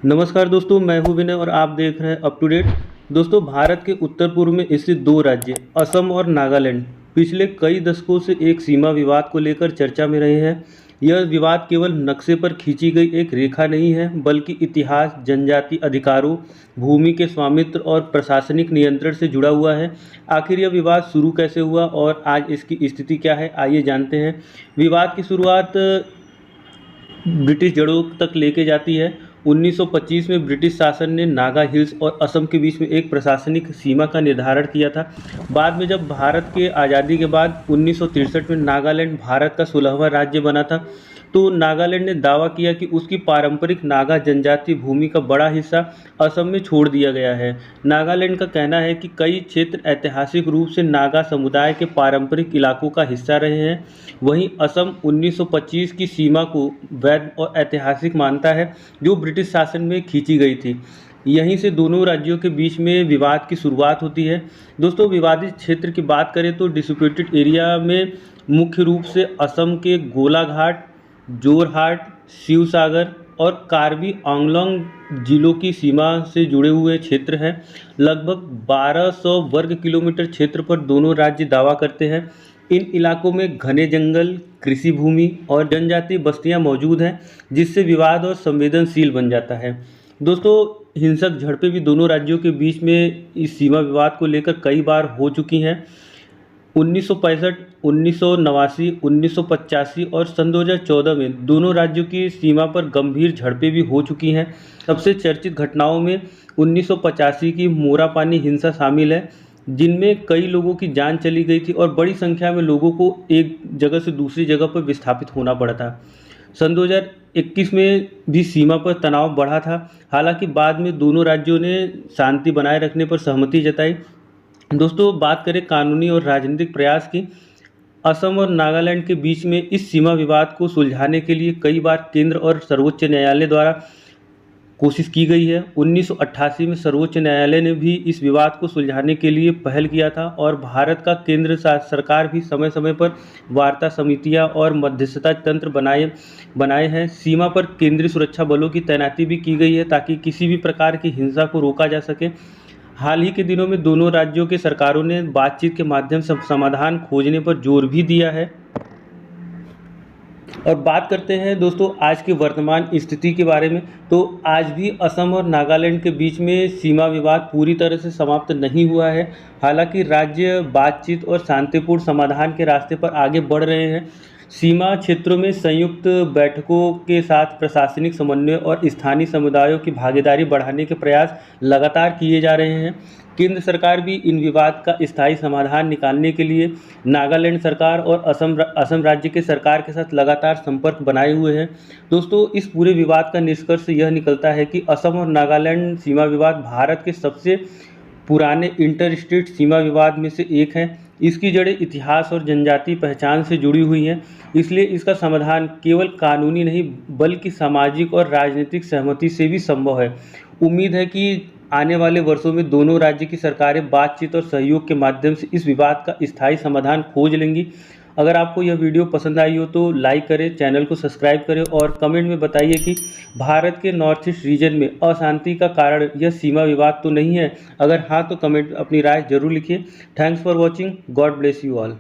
नमस्कार दोस्तों, मैं हूं विनय और आप देख रहे हैं अप टू डेट। दोस्तों, भारत के उत्तर पूर्व में स्थित दो राज्य असम और नागालैंड पिछले कई दशकों से एक सीमा विवाद को लेकर चर्चा में रहे हैं। यह विवाद केवल नक्शे पर खींची गई एक रेखा नहीं है, बल्कि इतिहास, जनजाति अधिकारों, भूमि के स्वामित्व और प्रशासनिक नियंत्रण से जुड़ा हुआ है। आखिर यह विवाद शुरू कैसे हुआ और आज इसकी स्थिति क्या है, आइए जानते हैं। विवाद की शुरुआत ब्रिटिश जड़ों तक लेके जाती है। 1925 में ब्रिटिश शासन ने नागा हिल्स और असम के बीच में एक प्रशासनिक सीमा का निर्धारण किया था। बाद में जब भारत के आज़ादी के बाद 1963 में नागालैंड भारत का 16वां राज्य बना था, तो नागालैंड ने दावा किया कि उसकी पारंपरिक नागा जनजातीय भूमि का बड़ा हिस्सा असम में छोड़ दिया गया है। नागालैंड का कहना है कि कई क्षेत्र ऐतिहासिक रूप से नागा समुदाय के पारंपरिक इलाकों का हिस्सा रहे हैं। वहीं असम 1925 की सीमा को वैध और ऐतिहासिक मानता है, जो ब्रिटिश शासन में खींची गई थी। यहीं से दोनों राज्यों के बीच में विवाद की शुरुआत होती है। दोस्तों, विवादित क्षेत्र की बात करें तो डिस्प्यूटेड एरिया में मुख्य रूप से असम के गोलाघाट, जोरहाट, शिवसागर और कार्बी आंगलोंग जिलों की सीमा से जुड़े हुए क्षेत्र हैं। लगभग 1200 वर्ग किलोमीटर क्षेत्र पर दोनों राज्य दावा करते हैं। इन इलाकों में घने जंगल, कृषि भूमि और जनजातीय बस्तियां मौजूद हैं, जिससे विवाद और संवेदनशील बन जाता है। दोस्तों, हिंसक झड़पें भी दोनों राज्यों के बीच में इस सीमा विवाद को लेकर कई बार हो चुकी हैं। 1965, 1989, 1985 और सन 2014 में दोनों राज्यों की सीमा पर गंभीर झड़पें भी हो चुकी हैं। सबसे चर्चित घटनाओं में 1985 की मोरापानी हिंसा शामिल है, जिनमें कई लोगों की जान चली गई थी और बड़ी संख्या में लोगों को एक जगह से दूसरी जगह पर विस्थापित होना पड़ा था। सन 2021 में भी सीमा पर तनाव बढ़ा था। हालांकि बाद में दोनों राज्यों ने शांति बनाए रखने पर सहमति जताई। दोस्तों, बात करें कानूनी और राजनीतिक प्रयास की। असम और नागालैंड के बीच में इस सीमा विवाद को सुलझाने के लिए कई बार केंद्र और सर्वोच्च न्यायालय द्वारा कोशिश की गई है। 1988 में सर्वोच्च न्यायालय ने भी इस विवाद को सुलझाने के लिए पहल किया था और भारत का केंद्र सरकार भी समय समय पर वार्ता समितियां और मध्यस्थता तंत्र बनाए हैं। सीमा पर केंद्रीय सुरक्षा बलों की तैनाती भी की गई है, ताकि किसी भी प्रकार की हिंसा को रोका जा सके। हाल ही के दिनों में दोनों राज्यों के सरकारों ने बातचीत के माध्यम से समाधान खोजने पर जोर भी दिया है। और बात करते हैं दोस्तों आज की वर्तमान स्थिति के बारे में, तो आज भी असम और नागालैंड के बीच में सीमा विवाद पूरी तरह से समाप्त नहीं हुआ है। हालांकि राज्य बातचीत और शांतिपूर्ण समाधान के रास्ते पर आगे बढ़ रहे हैं। सीमा क्षेत्रों में संयुक्त बैठकों के साथ प्रशासनिक समन्वय और स्थानीय समुदायों की भागीदारी बढ़ाने के प्रयास लगातार किए जा रहे हैं। केंद्र सरकार भी इन विवाद का स्थायी समाधान निकालने के लिए नागालैंड सरकार और असम राज्य के सरकार के साथ लगातार संपर्क बनाए हुए हैं। दोस्तों, इस पूरे विवाद का निष्कर्ष यह निकलता है कि असम और नागालैंड सीमा विवाद भारत के सबसे पुराने इंटर स्टेट सीमा विवाद में से एक है। इसकी जड़ें इतिहास और जनजातीय पहचान से जुड़ी हुई हैं, इसलिए इसका समाधान केवल कानूनी नहीं बल्कि सामाजिक और राजनीतिक सहमति से भी संभव है। उम्मीद है कि आने वाले वर्षों में दोनों राज्य की सरकारें बातचीत और सहयोग के माध्यम से इस विवाद का स्थायी समाधान खोज लेंगी। अगर आपको यह वीडियो पसंद आई हो तो लाइक करें, चैनल को सब्सक्राइब करें और कमेंट में बताइए कि भारत के नॉर्थ ईस्ट रीजन में अशांति का कारण यह सीमा विवाद तो नहीं है। अगर हाँ तो कमेंट अपनी राय जरूर लिखिए। Thanks for watching. God bless you all.